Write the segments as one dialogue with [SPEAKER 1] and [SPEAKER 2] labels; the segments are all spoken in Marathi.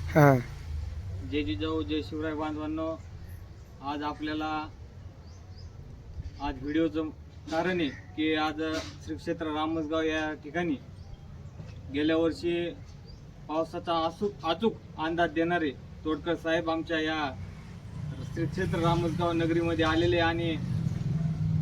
[SPEAKER 1] हां.
[SPEAKER 2] जय जिजाऊ जय शिवराय बांधवांनो, आज आपल्याला व्हिडिओचं कारण आहे की आज श्री क्षेत्र रामसगाव या ठिकाणी गेल्या वर्षी पावसाचा अचूक अंदाज देणारे तोडकर साहेब आमच्या या श्री क्षेत्र रामसगाव नगरीमध्ये आलेले आणि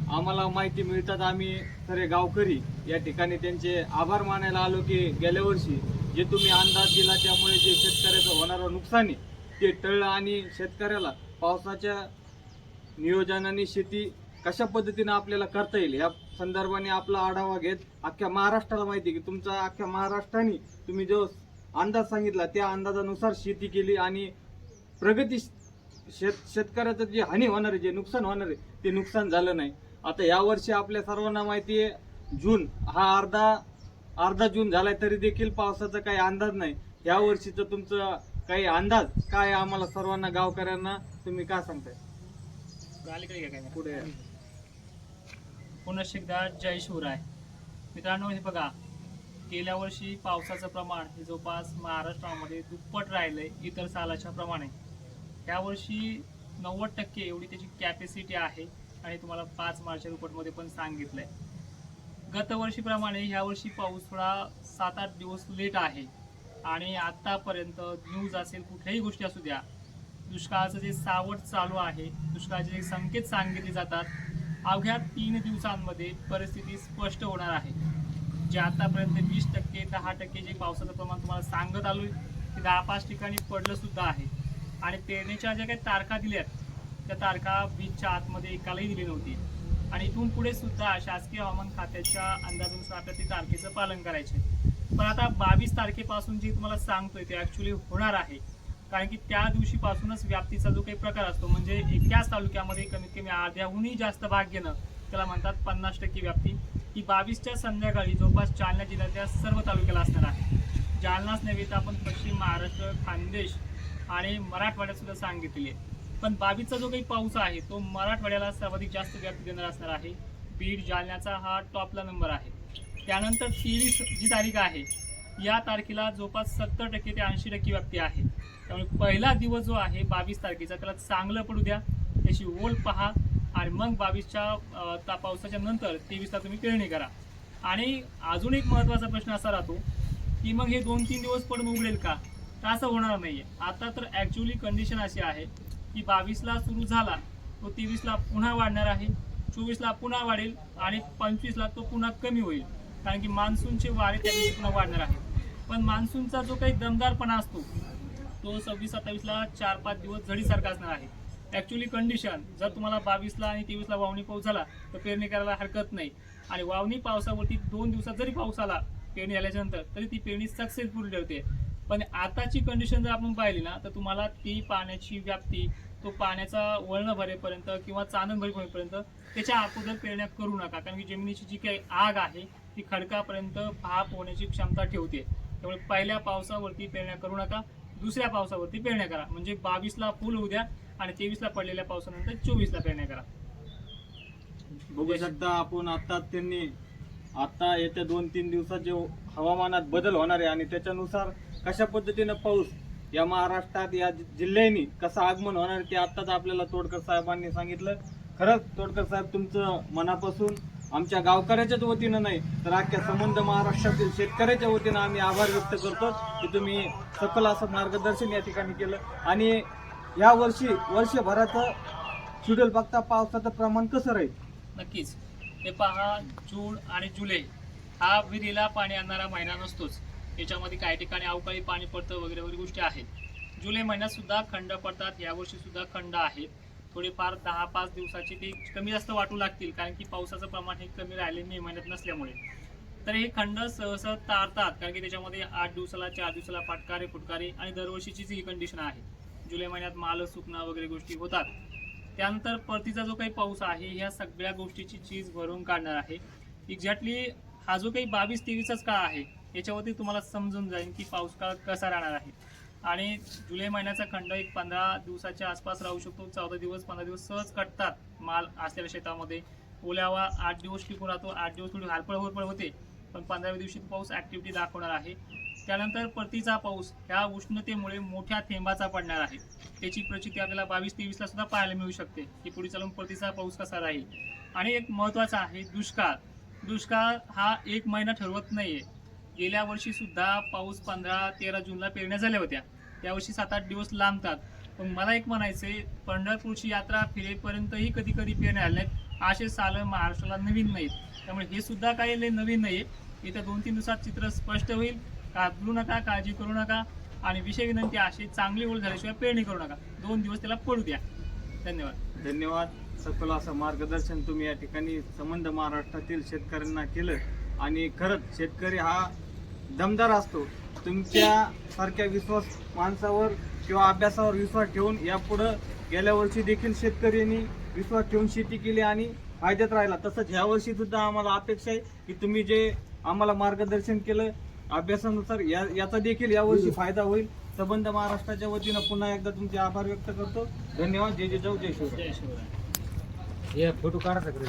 [SPEAKER 2] आम्हाला माहिती मिळतात आम्ही सर्व गावकरी या ठिकाणी त्यांचे आभार मानायला आलो की गेल्या वर्षी जे तुम्ही अंदाज दिला त्यामुळे जे शेतकऱ्याचं होणारं नुकसान आहे ते टळलं आणि शेतकऱ्याला पावसाच्या नियोजनाने शेती कशा पद्धतीने आपल्याला करता येईल या संदर्भाने आपला आढावा घेत अख्ख्या महाराष्ट्राला माहिती की तुमचा अख्ख्या महाराष्ट्राने तुम्ही जो अंदाज सांगितला त्या अंदाजानुसार शेती केली आणि प्रगती शेतकऱ्याचं जे हानी होणार आहे जे नुकसान होणार आहे ते नुकसान झालं नाही. आता यावर्षी आपल्या सर्वांना माहिती आहे जून हा अर्धा जून झालाय तरी देखील पावसाचा काही अंदाज नाही. या वर्षीचं तुमचं काही अंदाज काय आम्हाला सर्वांना गावकऱ्यांना तुम्ही काय सांगताय? पुढे
[SPEAKER 3] पुनश्च एकदा जय शिवराय. मित्रांनो, हे बघा, गेल्या वर्षी पावसाचं प्रमाण हे जवळपास महाराष्ट्रामध्ये दुप्पट राहिलंय इतर सालाच्या प्रमाणे. यावर्षी 90% एवढी त्याची कॅपॅसिटी आहे आणि तुम्हाला 5 मार्चच्या रिपोर्टमध्ये पण सांगितलंय. गत वर्षीप्रमाणे ह्या वर्षी पाऊस थोडा 7-8 दिवस लेट आहे आणि आतापर्यंत न्यूज असेल कुठल्याही गोष्टी असू द्या, दुष्काळाचं जे सावट चालू आहे, दुष्काळाचे जे संकेत सांगितले जातात, अवघ्या 3 दिवसांमध्ये परिस्थिती स्पष्ट होणार आहे. जे आतापर्यंत 20%, 10% जे पावसाचं प्रमाण तुम्हाला सांगत आलोय ते 10-5 ठिकाणी पडलं सुद्धा आहे. आणि पेरणीच्या ज्या काही तारखा दिल्यात त्या तारखा 20च्या आतमध्ये एकालाही दिली नव्हती आणि इथून पुढे सुद्धा शासकीय हवामान खात्याच्या अंदाजानुसार आपल्याला ती तारखेचं पालन करायचे. पण आता 22 तारखेपासून जे तुम्हाला सांगतोय ते ॲक्च्युली होणार आहे, कारण की त्या दिवशीपासूनच व्याप्तीचा जो काही प्रकार असतो म्हणजे एकाच तालुक्यामध्ये कमीत कमी अर्ध्याहूनही जास्त भाग घेणं त्याला म्हणतात 50% व्याप्ती, ही 22च्या संध्याकाळी जवळपास जालना जिल्ह्यातल्या सर्व तालुक्याला असणार आहे. जालनाच नव्हे तर आपण पश्चिम महाराष्ट्र, खानदेश आणि मराठवाड्यात सुद्धा सांगितलेली आहे. पण 22चा जो काही पाऊस आहे तो मराठवाड्याला सर्वाधिक जास्त व्याप्ती देणार असणार आहे. बीड, जालन्याचा हा टॉपला नंबर आहे. त्यानंतर 23 जी तारीख आहे या तारखेला जवळपास 70% ते 80% व्याप्ती आहे. त्यामुळे पहिला दिवस जो आहे 22 तारखेचा त्याला चांगलं पडू द्या, त्याची ओल पहा आणि मग 22च्या पावसाच्या नंतर 23ला तुम्ही पेरणी करा. आणि अजून एक महत्त्वाचा प्रश्न असा राहतो की मग हे 2-3 दिवस पडून उघडेल का? तर असं होणार नाही आहे. आता तर ॲक्च्युली कंडिशन अशी आहे की 22ला सुरू झाला तो 23ला पुन्हा वाढणार आहे, 24ला पुन्हा वाढेल आणि 25ला तो पुन्हा कमी होईल, कारण की मान्सूनचे वारे त्या दिवशी पुन्हा वाढणार आहे. पण मान्सूनचा जो काही दमदारपणा असतो तो 26-27ला 4-5 दिवस झडीसारखा असणार आहे. ॲक्च्युली कंडिशन जर तुम्हाला 22ला आणि 23ला वावणी पाऊस झाला तर पेरणी करायला हरकत नाही. आणि वावणी पावसावरती 2 दिवसात जरी पाऊस आला पेरणी झाल्याच्या नंतर तरी ती पेरणी सक्सेसफुल ठरते. पण आताची कंडिशन जर आपण पाहिली ना तर तुम्हाला ती पाण्याची व्याप्ती, तो पाण्याचा वळण भरेपर्यंत किंवा चांदण भरेपर्यंत त्याच्या अगोदर पेरण्या करू नका, कारण की जमिनीची जी काही आग आहे ती खडकापर्यंत भाप होण्याची क्षमता ठेवते. त्यामुळे पहिल्या पावसावरती पेरण्या करू नका, दुसऱ्या पावसावरती पेरण्या करा. म्हणजे 22ला फुल होऊ द्या आणि 23ला पडलेल्या पावसानंतर 24ला पेरण्या करा.
[SPEAKER 2] बघू शकता आपण आता येत्या 2-3 दिवसात जे हवामानात बदल होणार आहे आणि त्याच्यानुसार कशा पद्धतीनं पाऊस या महाराष्ट्रात या जिल्ह्यांनी कसं आगमन होणार ते आत्ताच आपल्याला तोडकर साहेबांनी सांगितलं. खरंच तोडकर साहेब तुमचं मनापासून आमच्या गावकऱ्याच्याच वतीनं नाही तर अख्ख्या संबंध महाराष्ट्रातील शेतकऱ्याच्या वतीनं आम्ही आभार व्यक्त करतो की तुम्ही सखोल असं मार्गदर्शन या ठिकाणी केलं. आणि या वर्षभराचं शेड्यूल बघता पावसाचं प्रमाण कसं राहील?
[SPEAKER 3] नक्कीच हे पहा, जून आणि जुलै हा विहिरीला पाणी आणणारा महिना नसतोच. याच्यामध्ये काही ठिकाणी अवकाळी पाणी पडतं वगैरे वगैरे गोष्टी आहेत. जुलै महिन्यात सुद्धा खंड पडतात, यावर्षी सुद्धा खंड आहेत. थोडेफार 10-5 दिवसाची ते कमी जास्त वाटू लागतील, कारण की पावसाचं प्रमाण हे कमी राहिले मे महिन्यात नसल्यामुळे. तर हे खंड सहसा तारतात, कारण की त्याच्यामध्ये 8 दिवसाला 4 दिवसाला फटकारे फुटकारे आणि दरवर्षीचीच ही कंडिशन आहे. जुलै महिन्यात माल सुकणं वगैरे गोष्टी होतात. त्यानंतर परतीचा जो काही पाऊस आहे ह्या सगळ्या गोष्टीची चीज भरून काढणार आहे. एक्झॅक्टली हा जो काही 22-23च काळ आहे याच्यावरती तुम्हाला समजून जाईल की पाऊस काळ कसा राहणार आहे. आणि जुलै महिन्याचा खंड एक 15 दिवसाच्या आसपास राहू शकतो. 14 दिवस 15 दिवस सहज कटतात माल असलेल्या शेतामध्ये. ओल्यावा 8 दिवस टिकून राहतो. 8 दिवस थोडी हारपळ होते, पण 15व्या दिवशी पाऊस ॲक्टिव्हिटी दाखवणार आहे. त्यानंतर परतीचा पाऊस ह्या उष्णतेमुळे मोठ्या थेंबाचा पडणार आहे. त्याची प्रचिती आपल्याला 22-23 ला सुद्धा पाहायला मिळू शकते की पुढे चालून परतीचा पाऊस कसा राहील. आणि एक महत्त्वाचा आहे दुष्काळ. दुष्काळ हा एक महिना ठरवत नाहीये. गेल्या वर्षी सुद्धा पाऊस 15-13 जूनला पेरण्या झाल्या होत्या. यावर्षी 7-8 दिवस लांबतात. पण मला एक म्हणायचंय, पंढरपूरची यात्रा फिरेपर्यंतही कधी कधी पेरण्या आल्या नाहीत. असे साल महाराष्ट्राला नवीन नाहीत. त्यामुळे हे सुद्धा काही लय नवीन नाहीये. येत्या 2-3 दिवसात चित्र स्पष्ट होईल. घाबरू नका, काळजी करू नका. आणि विषय विनंती अशी चांगली ओळ झाल्याशिवाय पेरणी करू नका. 2 दिवस त्याला पडू द्या. धन्यवाद.
[SPEAKER 2] धन्यवाद. सखोल असं मार्गदर्शन तुम्ही या ठिकाणी संबंध महाराष्ट्रातील शेतकऱ्यांना केलं. आणि खरंच शेतकरी हा दमदार असतो. तुमच्या सारख्या विश्वास माणसावर किंवा अभ्यासावर विश्वास ठेवून यापुढं गेल्या वर्षी देखील शेतकऱ्यांनी विश्वास ठेवून शेती केली आणि फायद्यात राहिला. तसंच ह्या वर्षी सुद्धा आम्हाला अपेक्षा आहे की तुम्ही जे आम्हाला मार्गदर्शन केलं अभ्यासानुसार याचा देखील यावर्षी फायदा होईल. संबंध महाराष्ट्राच्या वतीनं पुन्हा एकदा तुमचे आभार व्यक्त करतो. धन्यवाद. जय जिजाऊ, जय शिवराय.
[SPEAKER 3] जय शिवराय.
[SPEAKER 1] हे फोटो काढा सगळे.